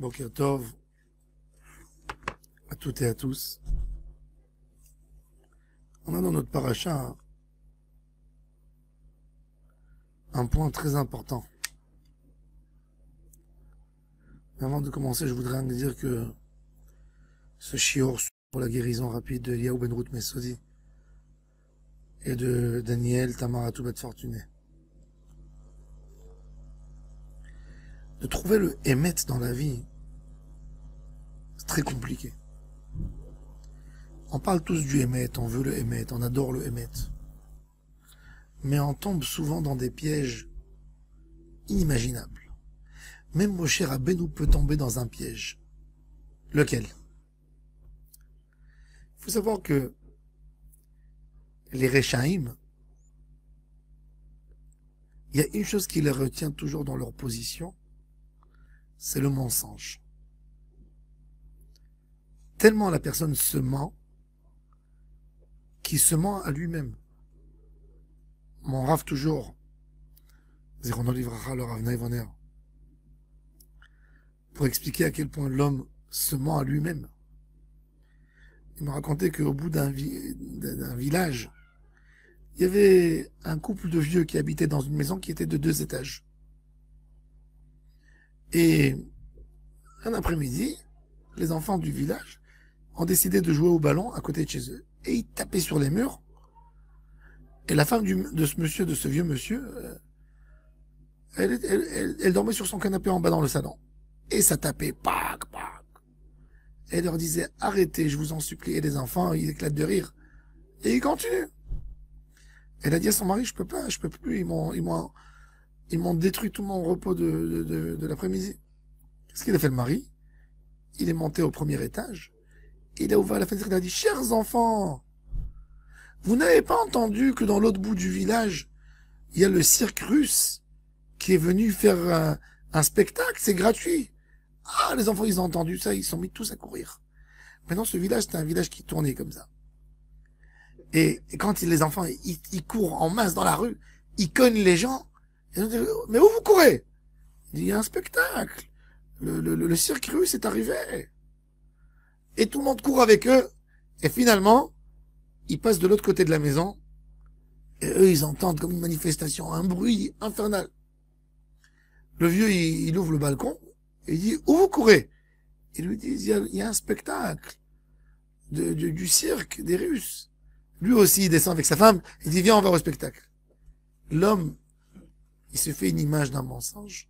Boker Tov à toutes et à tous. On a dans notre paracha un point très important. Mais avant de commencer, je voudrais dire que ce shiur pour la guérison rapide de Eliyahu Ben Ruth Mesodi et de Daniel Tamaratou Bet Fortuné. De trouver le Emet dans la vie, c'est très compliqué. On parle tous du Emet, on veut le Emet, on adore le Emet. Mais on tombe souvent dans des pièges inimaginables. Même Moshe Rabbeinu peut tomber dans un piège. Lequel? Il faut savoir que les Rechaïm, il y a une chose qui les retient toujours dans leur position, c'est le mensonge. Tellement la personne se ment, qu'il se ment à lui-même. Mon Rav toujours, Zichrono Livracha, le Rav Naïvoner, pour expliquer à quel point l'homme se ment à lui-même. Il m'a raconté qu'au bout d'un village, il y avait un couple de vieux qui habitait dans une maison qui était de 2 étages. Et un après-midi, les enfants du village ont décidé de jouer au ballon à côté de chez eux. Et ils tapaient sur les murs. Et la femme de ce vieux monsieur, elle dormait sur son canapé en bas dans le salon. Et ça tapait, pac, pac. Et elle leur disait, arrêtez, je vous en supplie. Et les enfants, ils éclatent de rire. Et ils continuent. Elle a dit à son mari, je peux plus, ils m'ont détruit tout mon repos de l'après-midi. Qu'est-ce qu'il a fait le mari? Il est monté au premier étage. Il a ouvert la fenêtre, il a dit, chers enfants, vous n'avez pas entendu que dans l'autre bout du village, il y a le cirque russe qui est venu faire un spectacle, c'est gratuit. Ah, les enfants, ils ont entendu ça, ils sont mis tous à courir. Maintenant, ce village, c'était un village qui tournait comme ça. Et quand les enfants, ils courent en masse dans la rue, ils cognent les gens. Ils disent, mais où vous courez? Il dit, il y a un spectacle. Le cirque russe est arrivé. Et tout le monde court avec eux. Et finalement, ils passent de l'autre côté de la maison. Et eux, ils entendent comme une manifestation, un bruit infernal. Le vieux, il ouvre le balcon. Et il dit, où vous courez? Ils lui disent, il y a un spectacle du cirque des Russes. Lui aussi, il descend avec sa femme. Il dit, viens, on va au spectacle. L'homme, il se fait une image d'un mensonge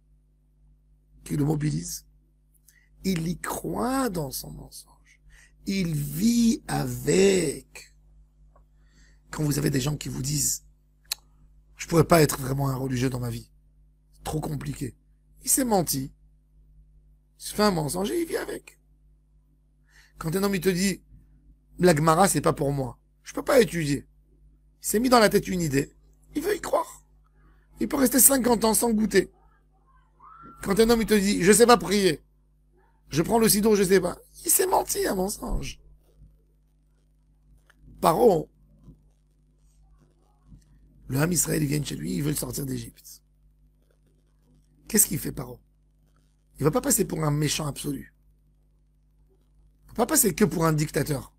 qui le mobilise. Il y croit dans son mensonge. Il vit avec. Quand vous avez des gens qui vous disent, je pourrais pas être vraiment un religieux dans ma vie. C'est trop compliqué. Il s'est menti. Il se fait un mensonge et il vit avec. Quand un homme, il te dit, la Gemara, c'est pas pour moi. Je peux pas étudier. Il s'est mis dans la tête une idée. Il veut y croire. Il peut rester 50 ans sans goûter. Quand un homme, il te dit, je sais pas prier. Je prends le sidon, je sais pas. Il s'est menti, un mensonge. Paro, le Ham Israël, il vient chez lui, il veut le sortir d'Égypte. Qu'est-ce qu'il fait, Paro? Il va pas passer pour un méchant absolu. Il va pas passer que pour un dictateur.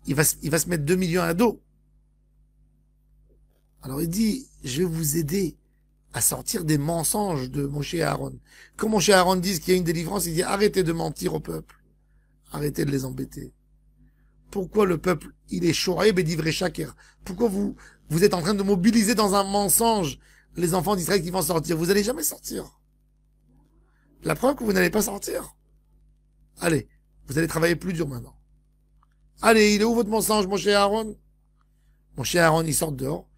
Il va se mettre 2 millions à dos. Alors il dit, je vais vous aider à sortir des mensonges de Moshe et Aaron. Quand Moshe et Aaron disent qu'il y a une délivrance, il dit, arrêtez de mentir au peuple. Arrêtez de les embêter. Pourquoi le peuple, il est shoaib et divrei shaker? Pourquoi vous êtes en train de mobiliser dans un mensonge les enfants d'Israël qui vont sortir? Vous allez jamais sortir. La preuve que vous n'allez pas sortir. Allez, vous allez travailler plus dur maintenant. Allez, il est où votre mensonge, Moshe et Aaron? Moshe et Aaron, ils sortent dehors.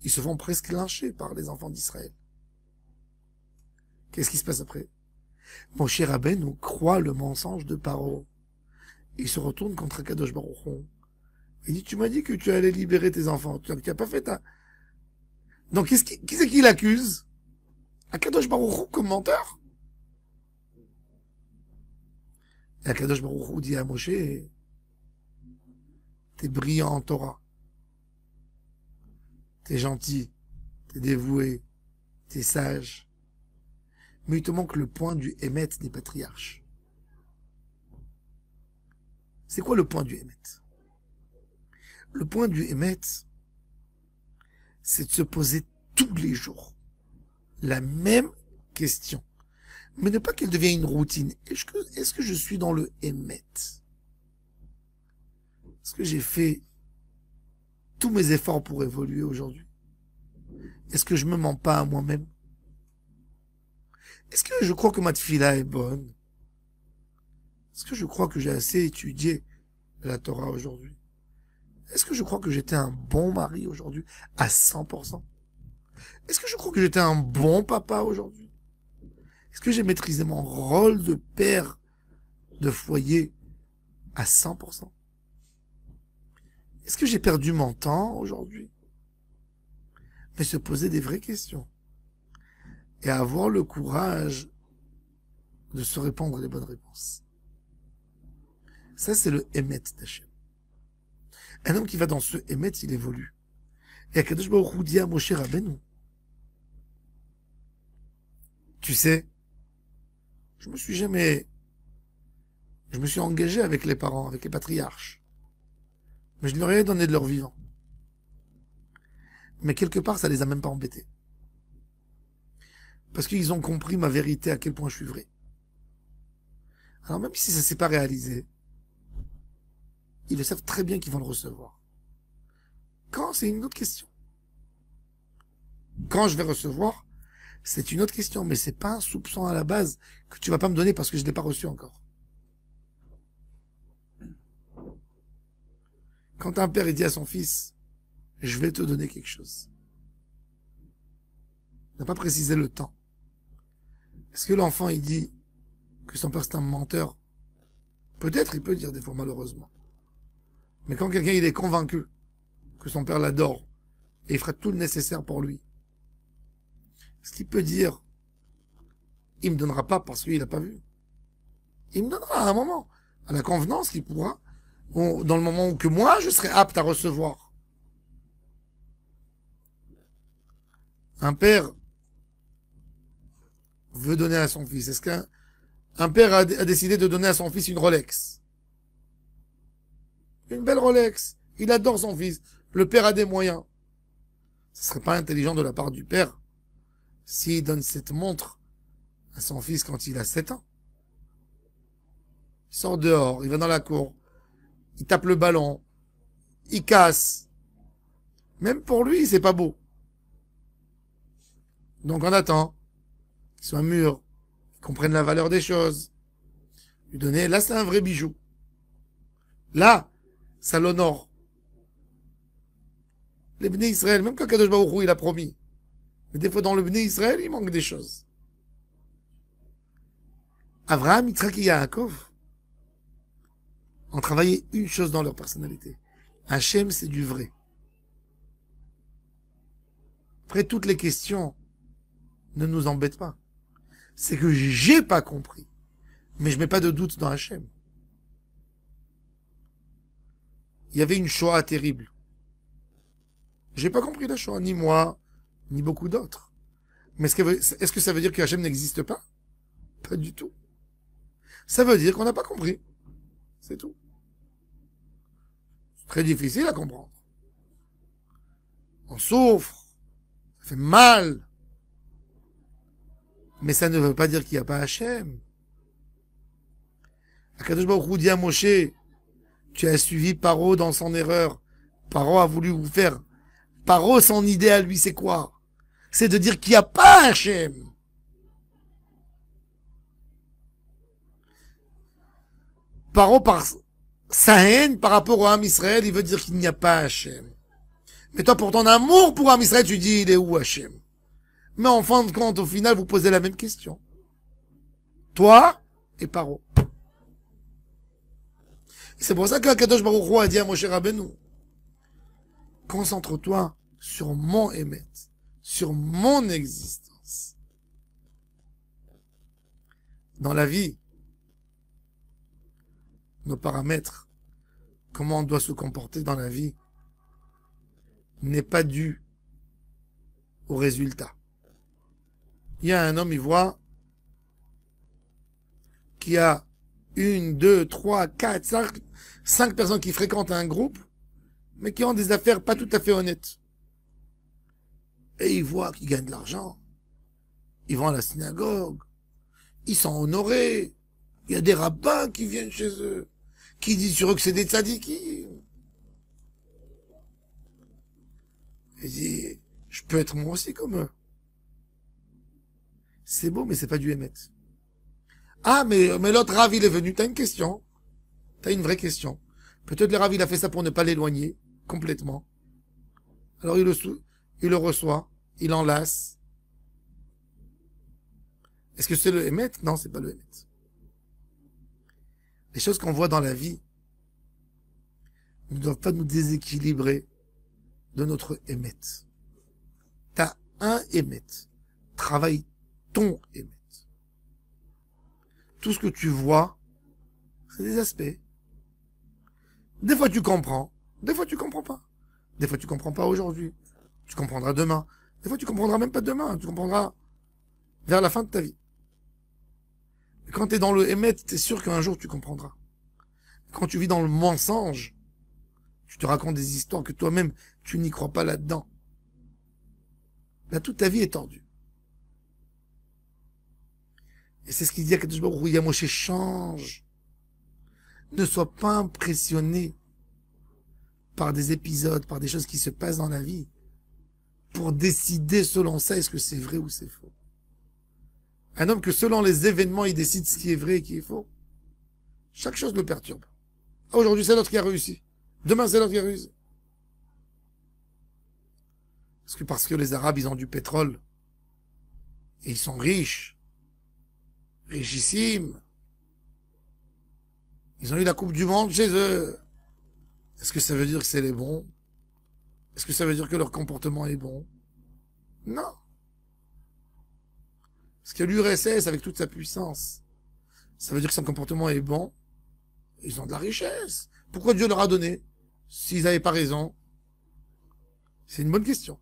Ils se font presque lyncher par les enfants d'Israël. Qu'est-ce qui se passe après? Moshe Rabbeinu croit le mensonge de Paro. Il se retourne contre Akadosh Baruch Hu. Il dit, tu m'as dit que tu allais libérer tes enfants. Tu n'as pas fait ta... Donc, qui c'est qui l'accuse? Akadosh Baruch Hu comme menteur? Et Akadosh Baruch Hu dit à Moshe, t'es brillant en Torah. T'es gentil. T'es dévoué. T'es sage. mais il te manque le point du Hémet des patriarches. C'est quoi le point du Hémet? Le point du Hémet, c'est de se poser tous les jours la même question. Mais ne pas qu'elle devienne une routine. Est-ce que je suis dans le Hémet? Est-ce que j'ai fait tous mes efforts pour évoluer aujourd'hui? Est-ce que je me mens pas à moi-même? Est-ce que je crois que ma tefila est bonne? Est-ce que je crois que j'ai assez étudié la Torah aujourd'hui? Est-ce que je crois que j'étais un bon mari aujourd'hui à 100%? Est-ce que je crois que j'étais un bon papa aujourd'hui? Est-ce que j'ai maîtrisé mon rôle de père de foyer à 100%? Est-ce que j'ai perdu mon temps aujourd'hui? Mais se poser des vraies questions et avoir le courage de se répondre les bonnes réponses. Ça, c'est le Hémet d'Hachem. Un homme qui va dans ce Hémet, il évolue. Et Akadosh Baruch Hu dit à Moshe Rabbeinu, tu sais, je me suis engagé avec les parents, avec les patriarches. Mais je leur ai donné de leur vivant. Mais quelque part, ça les a même pas embêtés. Parce qu'ils ont compris ma vérité, à quel point je suis vrai. Alors même si ça s'est pas réalisé, ils le savent très bien qu'ils vont le recevoir. Quand, c'est une autre question. Quand je vais recevoir, c'est une autre question, mais c'est pas un soupçon à la base que tu vas pas me donner parce que je l'ai pas reçu encore. Quand un père il dit à son fils, je vais te donner quelque chose. Il n'a pas précisé le temps. Est-ce que l'enfant il dit que son père c'est un menteur? Peut-être il peut dire des fois malheureusement. Mais quand quelqu'un il est convaincu que son père l'adore et il fera tout le nécessaire pour lui, est-ce qu'il peut dire il me donnera pas parce qu'il n'a pas vu? Il me donnera à un moment, à la convenance qu'il pourra, dans le moment où que moi je serai apte à recevoir. Un père veut donner à son fils. Est-ce qu'un père a décidé de donner à son fils une Rolex? Une belle Rolex. Il adore son fils. Le père a des moyens. Ce serait pas intelligent de la part du père s'il donne cette montre à son fils quand il a 7 ans. Il sort dehors, il va dans la cour, il tape le ballon, il casse. Même pour lui, c'est pas beau. Donc on attend qu'il soit mûr, qu'il comprenne la valeur des choses. Lui donner, là c'est un vrai bijou. Là, ça l'honore. Les Bnei Israël, même quand Kadosh Baruch Hu, il a promis. Mais des fois dans le Bnei Israël, il manque des choses. Abraham, Yitzhak et Yaakov ont travaillé une chose dans leur personnalité. Hachem, c'est du vrai. Après, toutes les questions ne nous embêtent pas. C'est que j'ai pas compris. Mais je mets pas de doute dans Hachem. Il y avait une Shoah terrible. J'ai pas compris la Shoah, ni moi, ni beaucoup d'autres. Mais est-ce que ça veut dire que Hachem n'existe pas? Pas du tout. Ça veut dire qu'on n'a pas compris. C'est tout. C'est très difficile à comprendre. On souffre. Ça fait mal. Mais ça ne veut pas dire qu'il n'y a pas Hachem. Akadosh Baruch Hu dit à Moshe, tu as suivi Paro dans son erreur. Paro a voulu vous faire. Paro, son idée à lui, c'est quoi? C'est de dire qu'il n'y a pas Hachem. Paro, par sa haine par rapport au Ham Israël, il veut dire qu'il n'y a pas Hachem. Mais toi, pour ton amour pour Ham Israël, tu dis, il est où Hachem? Mais en fin de compte, au final, vous posez la même question. Toi et Paro. C'est pour ça qu'Akadosh Baruch Hu a dit à Moshe Rabbeinu, concentre-toi sur mon Hémet, sur mon existence. Dans la vie, nos paramètres, comment on doit se comporter dans la vie, n'est pas dû au résultat. Il y a un homme, il voit qu'il y a une, deux, trois, quatre, cinq personnes qui fréquentent un groupe, mais qui ont des affaires pas tout à fait honnêtes. Et ils voient qu'ils gagnent de l'argent. Ils vont à la synagogue. Ils sont honorés. Il y a des rabbins qui viennent chez eux, qui disent sur eux que c'est des tzadikim. Ils disent, je peux être moi aussi comme eux. C'est beau, mais c'est pas du Hémet. Ah, mais l'autre Rav, il est venu. T'as une question. T'as une vraie question. Peut-être le Rav, il a fait ça pour ne pas l'éloigner complètement. Alors il le reçoit, il enlace. Est-ce que c'est le Hémet? Non, c'est pas le Hémet. Les choses qu'on voit dans la vie ne doivent pas nous déséquilibrer de notre Hémet. T'as un Hémet. Travaille ton Hémet. Tout ce que tu vois, c'est des aspects. Des fois tu comprends, des fois tu comprends pas. Des fois tu comprends pas aujourd'hui. Tu comprendras demain. Des fois tu comprendras même pas demain. Tu comprendras vers la fin de ta vie. Et quand tu es dans le Hémet, tu es sûr qu'un jour tu comprendras. Quand tu vis dans le mensonge, tu te racontes des histoires que toi-même, tu n'y crois pas là-dedans. Là, toute ta vie est tordue. Et c'est ce qu'il dit à Kadosh Baruch Hu, Moshe, change. Ne sois pas impressionné par des épisodes, par des choses qui se passent dans la vie, pour décider selon ça est-ce que c'est vrai ou c'est faux. Un homme que selon les événements, il décide ce qui est vrai et qui est faux. Chaque chose le perturbe. Aujourd'hui, c'est l'autre qui a réussi. Demain, c'est l'autre qui a réussi. Parce que les Arabes, ils ont du pétrole. Et ils sont riches. Richissimes. Ils ont eu la Coupe du Monde chez eux. Est-ce que ça veut dire que c'est les bons? Est-ce que ça veut dire que leur comportement est bon? Non. Parce que l'URSS, avec toute sa puissance, ça veut dire que son comportement est bon. Ils ont de la richesse. Pourquoi Dieu leur a donné s'ils n'avaient pas raison? C'est une bonne question.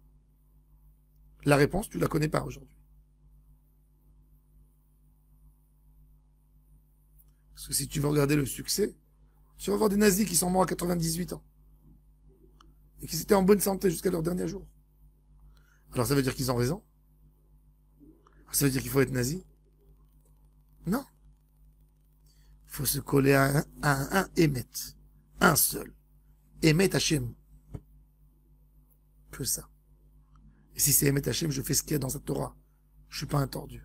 La réponse, tu la connais pas aujourd'hui. Parce que si tu veux regarder le succès, tu vas voir des nazis qui sont morts à 98 ans. Et qui étaient en bonne santé jusqu'à leur dernier jour. Alors ça veut dire qu'ils ont raison? Ça veut dire qu'il faut être nazi? Non. Il faut se coller à un Hémet. Un seul. Hémet Hachem. Que ça. Et si c'est Hémet Hachem, je fais ce qu'il y a dans cette Torah. Je suis pas un tordu.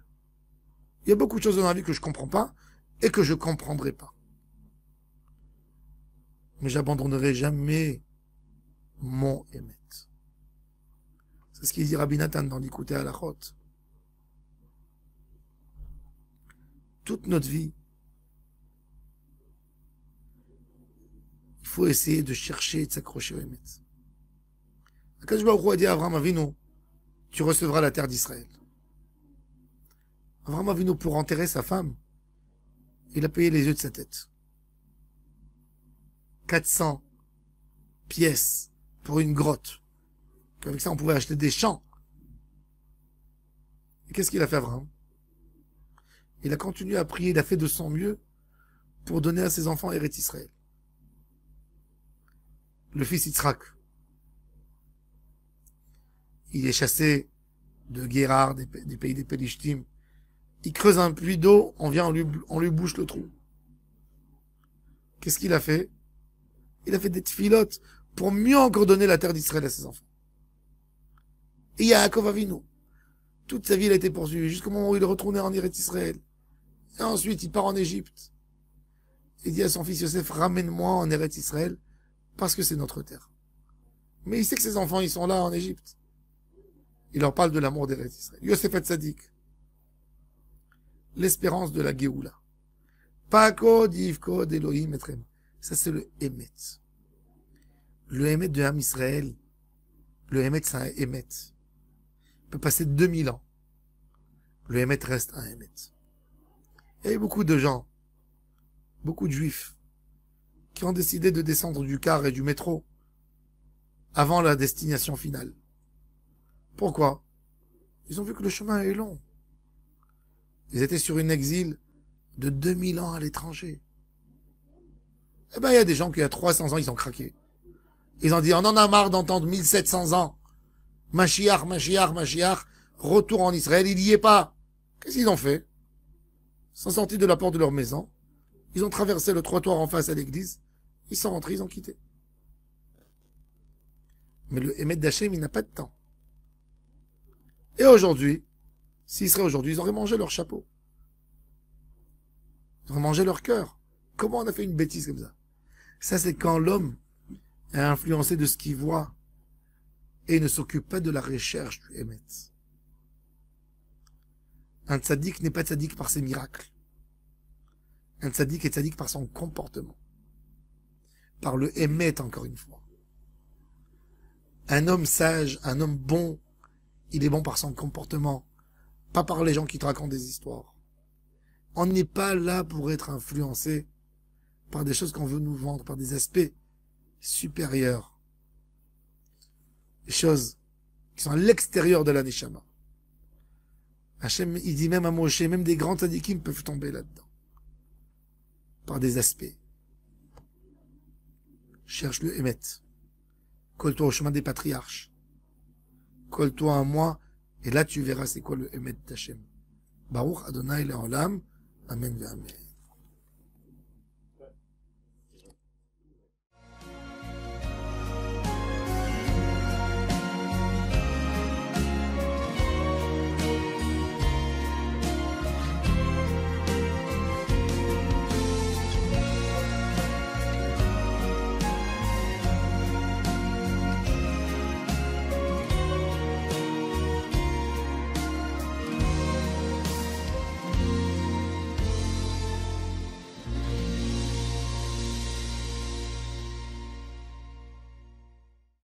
Il y a beaucoup de choses dans la vie que je comprends pas et que je comprendrai pas. Mais j'abandonnerai jamais mon Hémet. C'est ce qu'il dit Rabbi Nathan dans l'Ikouté Halachot. Toute notre vie, il faut essayer de chercher et de s'accrocher au Hémet. Akadosh Baruch Hu a dit à Avraham Avinu, tu recevras la terre d'Israël. Avraham Avinu, pour enterrer sa femme, il a payé les yeux de sa tête. 400 pièces pour une grotte. Avec ça, on pouvait acheter des champs. Et qu'est-ce qu'il a fait, Avraham? Il a continué à prier, il a fait de son mieux pour donner à ses enfants Eretz Israël. Le fils Yitzhak, il est chassé de Guérard, des pays des Pélishtim. Il creuse un puits d'eau, on lui bouche le trou. Qu'est-ce qu'il a fait? Il a fait des tfilotes pour mieux encore donner la terre d'Israël à ses enfants. Et Yaakov Avinu, toute sa vie, il a été poursuivi jusqu'au moment où il est retourné en Eretz Israël. Et ensuite, il part en Égypte. Il dit à son fils Yosef, ramène-moi en Eretz Israël, parce que c'est notre terre. Mais il sait que ses enfants, ils sont là en Égypte. Il leur parle de l'amour d'Eretz Israël. Yosef Hatzadik. L'espérance de la Géoula. Pakod, Yivkod, Elohim, Etrem. Ça, c'est le Hémet. Le Hémet de Ham Israël. Le Hémet, c'est un Hémet. Il peut passer 2000 ans. Le Hémet reste un Hémet. Il y a beaucoup de gens, beaucoup de juifs, qui ont décidé de descendre du car et du métro avant la destination finale. Pourquoi? Ils ont vu que le chemin est long. Ils étaient sur une exil de 2000 ans à l'étranger. Eh ben, il y a des gens qui, il y a 300 ans, ils ont craqué. Ils ont dit, on en a marre d'entendre 1700 ans. Mashiach, Mashiach, Mashiach, retour en Israël, il y est pas. Qu'est-ce qu'ils ont fait? Ils sont sortis de la porte de leur maison. Ils ont traversé le trottoir en face à l'église. Ils sont rentrés, ils ont quitté. Mais le Emet d'Hachem, il n'a pas de temps. Et aujourd'hui, s'ils seraient aujourd'hui, ils auraient mangé leur chapeau. Ils auraient mangé leur cœur. Comment on a fait une bêtise comme ça? Ça, c'est quand l'homme est influencé de ce qu'il voit et ne s'occupe pas de la recherche du Emet. Un tzaddik n'est pas tzaddik par ses miracles. Un tzaddik est tzaddik par son comportement. Par le Emet, encore une fois. Un homme sage, un homme bon, il est bon par son comportement, pas par les gens qui te racontent des histoires. On n'est pas là pour être influencé par des choses qu'on veut nous vendre, par des aspects supérieurs. Des choses qui sont à l'extérieur de la Neshama. Hachem, il dit même à Moshe, même des grands tzadikim peuvent tomber là-dedans. Par des aspects. Cherche le Emet. Colle-toi au chemin des patriarches. Colle-toi à moi, et là tu verras c'est quoi le Emet d'Hachem. Baruch Adonai Le'olam. Amen ve Amen.